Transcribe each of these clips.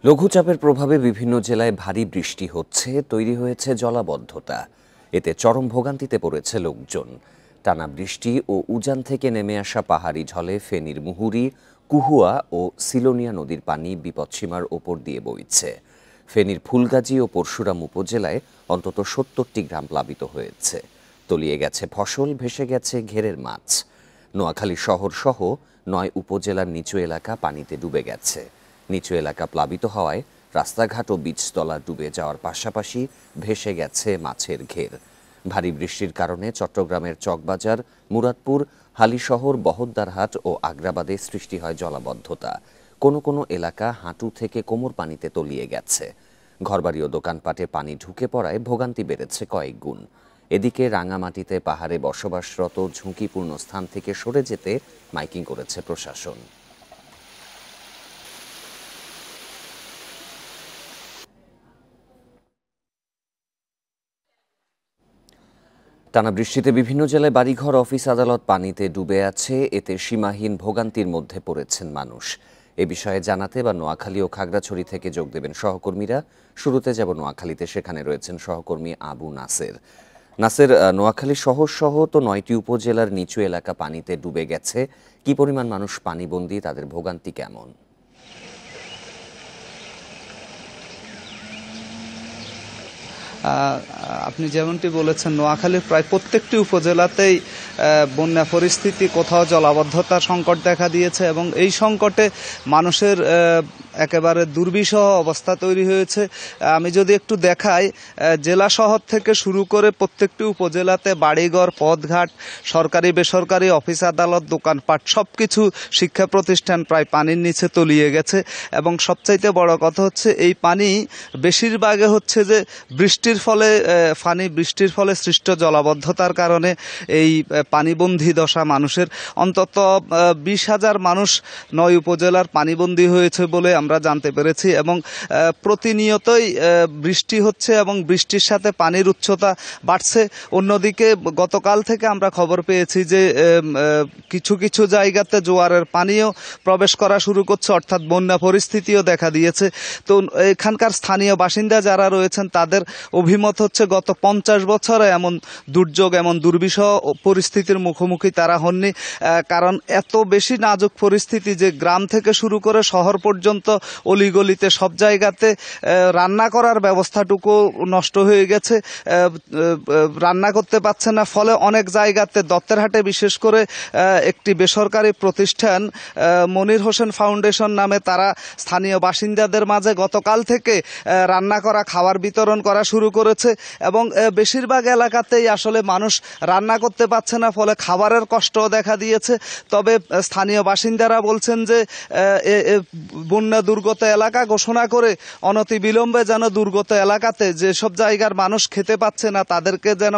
লঘুচাপের প্রভাবে বিভিন্ন জেলায় ভারী বৃষ্টি হচ্ছে, তৈরি হয়েছে জলাবদ্ধতা। এতে চরম ভোগান্তিতে পড়েছে লোকজন। টানা বৃষ্টি ও উজান থেকে নেমে আসা পাহাড়ি ঢলে ফেনীর মুহুরী, কুহুয়া ও সিলোনিয়া নদীর পানি বিপৎসীমার ওপর দিয়ে বইছে। ফেনীর ফুলগাজী ও পরশুরাম উপজেলায় অন্তত ৭০টি গ্রাম প্লাবিত হয়েছে। তলিয়ে গেছে ফসল, ভেসে গেছে ঘেরের মাছ। নোয়াখালী শহর সহ ৯ উপজেলার নিচু এলাকা পানিতে ডুবে গেছে। নিচু এলাকা প্লাবিত হওয়ায় রাস্তাঘাট ও বীজতলা ডুবে যাওয়ার পাশাপাশি ভেসে গেছে মাছের ঘের। ভারী বৃষ্টির কারণে চট্টগ্রামের চকবাজার, মুরাদপুর, হালিশহর, বহদ্দারহাট ও আগ্রাবাদে সৃষ্টি হয় জলাবদ্ধতা। কোনো কোনো এলাকা হাঁটু থেকে কোমর পানিতে তলিয়ে গেছে। ঘরবাড়ি ও দোকানপাটে পানি ঢুকে পড়ায় ভোগান্তি বেড়েছে কয়েক গুণ। এদিকে রাঙামাটিতে পাহাড়ে বসবাসরত ঝুঁকিপূর্ণ স্থান থেকে সরে যেতে মাইকিং করেছে প্রশাসন। টানা বৃষ্টিতে বিভিন্ন জেলায় বাড়িঘর, অফিস, আদালত পানিতে ডুবে আছে। এতে সীমাহীন ভোগান্তির মধ্যে পড়েছেন মানুষ। এ বিষয়ে জানাতে বা নোয়াখালী ও খাগড়াছড়ি থেকে যোগ দেবেন সহকর্মীরা। শুরুতে যাব নোয়াখালীতে, সেখানে রয়েছেন সহকর্মী আবু নাসের। নাসের, নোয়াখালী শহর সহ তো ৯টি উপজেলার নিচু এলাকা পানিতে ডুবে গেছে। কি পরিমাণ মানুষ পানিবন্দী, তাদের ভোগান্তি কেমন? আপনি যেমনটি বলেছেন, নোয়াখালীর প্রায় প্রত্যেকটি উপজেলাতেই বন্যা পরিস্থিতি, কোথাও জলাবদ্ধতার সংকট দেখা দিয়েছে এবং এই সংকটে মানুষের একেবারে দুর্বিষহ অবস্থা তৈরি হয়েছে। আমি যদি একটু দেখাই, জেলা শহর থেকে শুরু করে প্রত্যেকটি উপজেলাতে বাড়িঘর, পথঘাট, সরকারি বেসরকারি অফিস আদালত, দোকানপাট সবকিছু, শিক্ষা প্রতিষ্ঠান প্রায় পানির নিচে তলিয়ে গেছে। এবং সবচাইতে বড় কথা হচ্ছে, এই পানি বেশিরভাগে হচ্ছে যে বৃষ্টির ফলে সৃষ্ট জলাবদ্ধতার কারণে এই পানিবন্দী দশা মানুষের। অন্তত ২০,০০০ মানুষ ৯ উপজেলার পানিবন্দী হয়েছে বলে আমরা জানতে পেরেছি। এবং প্রতিনিয়তই বৃষ্টি হচ্ছে এবং বৃষ্টির সাথে পানির উচ্চতা বাড়ছে। অন্যদিকে গতকাল থেকে আমরা খবর পেয়েছি যে কিছু কিছু জায়গাতে জোয়ারের পানিও প্রবেশ করা শুরু করছে, অর্থাৎ বন্যা পরিস্থিতিও দেখা দিয়েছে। তো এখানকার স্থানীয় বাসিন্দা যারা রয়েছেন তাদের অভিমত হচ্ছে, গত ৫০ বছরে এমন দুর্যোগ, এমন দুর্বিষহ পরিস্থিতির মুখোমুখি তারা হননি। কারণ এত বেশি নাজুক পরিস্থিতি যে গ্রাম থেকে শুরু করে শহর পর্যন্ত অলিগলিতে সব জায়গাতে রান্না করার ব্যবস্থাটুকু নষ্ট হয়ে গেছে। রান্না করতে পারছে না, ফলে অনেক জায়গাতে দত্তেরহাটে বিশেষ করে একটি বেসরকারি প্রতিষ্ঠান মনির হোসেন ফাউন্ডেশন নামে, তারা স্থানীয় বাসিন্দাদের মাঝে গতকাল থেকে রান্না করা খাবার বিতরণ করা শুরু করেছে। এবং বেশিরভাগ এলাকাতেই আসলে মানুষ রান্না করতে পারছে না, ফলে খাবারের কষ্টও দেখা দিয়েছে। তবে স্থানীয় বাসিন্দারা বলছেন যে বন্যা দুর্গত এলাকা ঘোষণা করে অনতিবিলম্বে যেন দুর্গত এলাকাতে যেসব জায়গার মানুষ খেতে পাচ্ছে না তাদেরকে যেন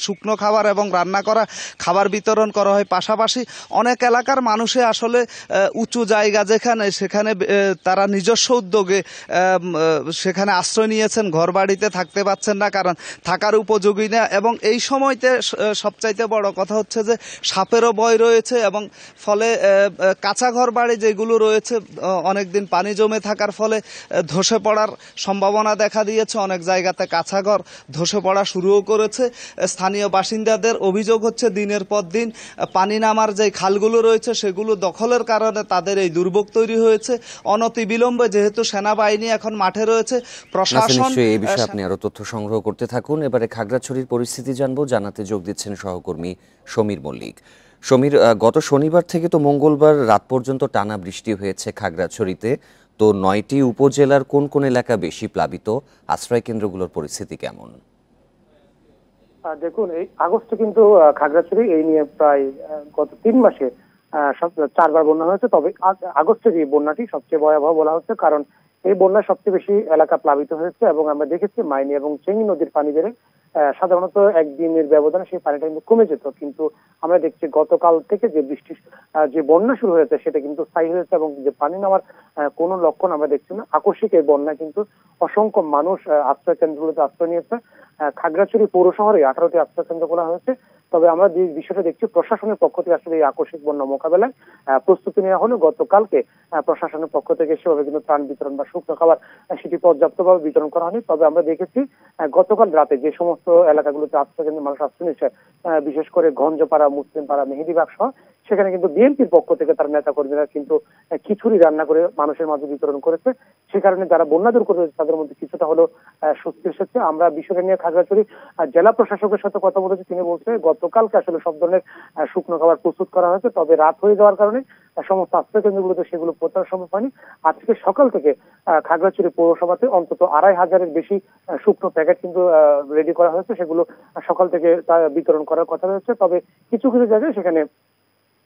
শুকনো খাবার এবং রান্না করা খাবার বিতরণ করা হয়। পাশাপাশি অনেক এলাকার মানুষে আসলে উঁচু জায়গা সেখানে তারা নিজস্ব উদ্যোগে সেখানে আশ্রয় নিয়েছেন, ঘর বাড়িতে থাকতে পাচ্ছেন না, কারণ থাকার উপযোগী না। এবং এই সময়তে সবচাইতে বড় কথা হচ্ছে যে সাপেরও ভয় রয়েছে। এবং ফলে কাঁচা ঘর বাড়ি যেগুলো রয়েছে, অনেকদিন পানি জমে থাকার ফলে ধসে পড়ার সম্ভাবনা দেখা দিয়েছে। অনেক জায়গাতে কাঁচা ঘর ধসে পড়া শুরুও করেছে। স্থানীয় বাসিন্দাদের অভিযোগ হচ্ছে, দিনের পর দিন পানি নামার যে খালগুলো রয়েছে সেগুলো দখলের কারণে তাদের এই দুর্ভোগ তৈরি হয়েছে। অনতিবিলম্বে, যেহেতু সেনাবাহিনী এখন মাঠে রয়েছে, প্রশাসন এই বিষয়ে আপনি আরো তথ্য সংগ্রহ করতে থাকুন। এবারে খাগড়াছড়ির পরিস্থিতি জানবো, জানাতে যোগ দিচ্ছেন সহকর্মী সমীর মল্লিক। সমীর, গত শনিবার থেকে তো মঙ্গলবার রাত পর্যন্ত টানা বৃষ্টি হয়েছে খাগড়াছড়িতে। তো ৯টি উপজেলার কোন কোন এলাকা বেশি প্লাবিত, আশ্রয় কেন্দ্রগুলোর পরিস্থিতি কেমন? দেখুন, এই আগস্টে কিন্তু খাগড়াছড়ি এই নিয়ে প্রায় গত ৩ মাসে ৪বার বন্যা হয়েছে। তবে আগস্টের এই বন্যাটি সবচেয়ে ভয়াবহ বলা হচ্ছে, কারণ এই বন্যায় সবচেয়ে বেশি এলাকা প্লাবিত হয়েছে। এবং আমরা দেখেছি মাইনি এবং চেঙ্গি নদীর পানি বেড়ে সাধারণত একদিনের ব্যবধানে সেই পানিটা কিন্তু কমে যেত, কিন্তু আমরা দেখছি গতকাল থেকে যে যে বন্যা শুরু হয়েছে সেটা কিন্তু স্থায়ী হয়েছে এবং যে পানি নামার কোনো লক্ষণ আমরা দেখছি না। আকস্মিক এই বন্যায় কিন্তু অসংখ্য মানুষ আশ্রয় কেন্দ্রগুলোতে আশ্রয় নিয়েছে। খাগড়াছড়ি পৌর শহরে 18টি আশ্রয় কেন্দ্র খোলা হয়েছে, তবে আমরা যে বিষয়টা দেখছি প্রশাসনের পক্ষ থেকে আসলে এই আকস্মিক বন্যা মোকাবেলায় প্রস্তুতি নেওয়া হলো। গতকালকে প্রশাসনের পক্ষ থেকে সেভাবে কিন্তু ত্রাণ বিতরণ বা শুকনো খাবার সেটি পর্যাপ্তভাবে বিতরণ করা হয়নি। তবে আমরা দেখেছি গতকাল রাতে যে সমস্ত এলাকাগুলোতে আশ্রয় মানুষ আশ্রয় নিচ্ছে, বিশেষ করে গঞ্জপাড়া, মুসলিমপাড়া, মেহেদিবাগ সহ, সেখানে কিন্তু বিএনপির পক্ষ থেকে তার নেতা কর্মীরা কিন্তু খিচুড়ি রান্না করে মানুষের মাঝে বিতরণ করেছে। সে কারণে যারা বন্যা দূর করেছে তাদের মধ্যে কিছুটা হলো স্বস্তি এসেছে। আমরা বিষয়টা নিয়ে খাগড়াছড়ি জেলা প্রশাসকের সাথে কথা বলেছি। তিনি বলছে গতকালকে আসলে সব ধরনের শুকনো খাবার প্রস্তুত করা হয়েছে, তবে রাত হয়ে যাওয়ার কারণে সমস্ত আশ্রয় কেন্দ্রগুলোতে সেগুলো প্রচার সম্ভব হয়নি। আজকে সকাল থেকে খাগড়াছড়ি পৌরসভাতে অন্তত 2,500-এর বেশি শুকনো প্যাকেট কিন্তু রেডি করা হয়েছে। সেগুলো সকাল থেকে বিতরণ করার কথা রয়েছে। তবে কিছু কিছু জায়গায় সেখানে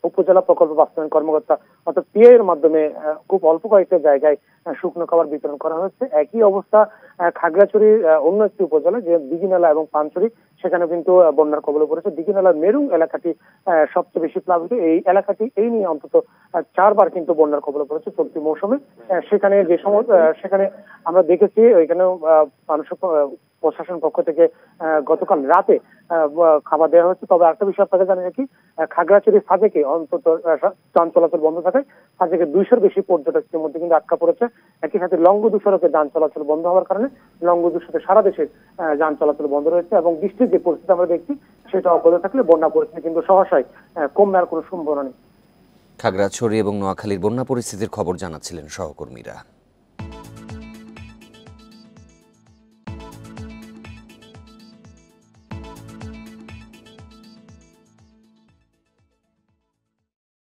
উপজেলা প্রকল্প বাস্তবায়ন কর্মকর্তা অর্থাৎ পিআই এর মাধ্যমে খুব অল্প কয়েকটা জায়গায় শুকনো খাবার বিতরণ করা হচ্ছে। একই অবস্থা খাগড়াছড়ির অন্য একটি উপজেলা যে দিঘিনালা এবং পানছড়ি, সেখানে কিন্তু বন্যার কবলে পড়েছে। দিঘিনালার মেরুং এলাকাটি সবচেয়ে বেশি প্লাবিত। এই এলাকাটি এই নিয়ে অন্তত 4বার কিন্তু বন্যার কবলে পড়েছে চলতি মৌসুমে। সেখানে যে সময় সেখানে আমরা দেখেছি ওইখানে মানুষের প্রশাসন পক্ষ থেকে গতকাল রাতে খাবার দেওয়া হচ্ছে। তবে একটা বিষয় আপনাকে জানিয়ে রাখি, খাগড়াছড়ি সাজেকে অন্তত যান চলাচল বন্ধ থাকায় সাজেকে 200-র বেশি পর্যটক ইতিমধ্যে কিন্তু আটকা পড়েছে। একই সাথে লংগদু সড়কে যান চলাচল বন্ধ হওয়ার কারণে লংগদুর সাথে সারা দেশে যান চলাচল বন্ধ রয়েছে এবং বৃষ্টির যে পরিস্থিতি আমরা দেখছি সেটা অব্যাহত থাকলে বন্যা পরিস্থিতি কিন্তু সহসাই কমবে আর কোনো সম্ভাবনা নেই। খাগড়াছড়ি এবং নোয়াখালীর বন্যা পরিস্থিতির খবর জানাচ্ছিলেন সহকর্মীরা।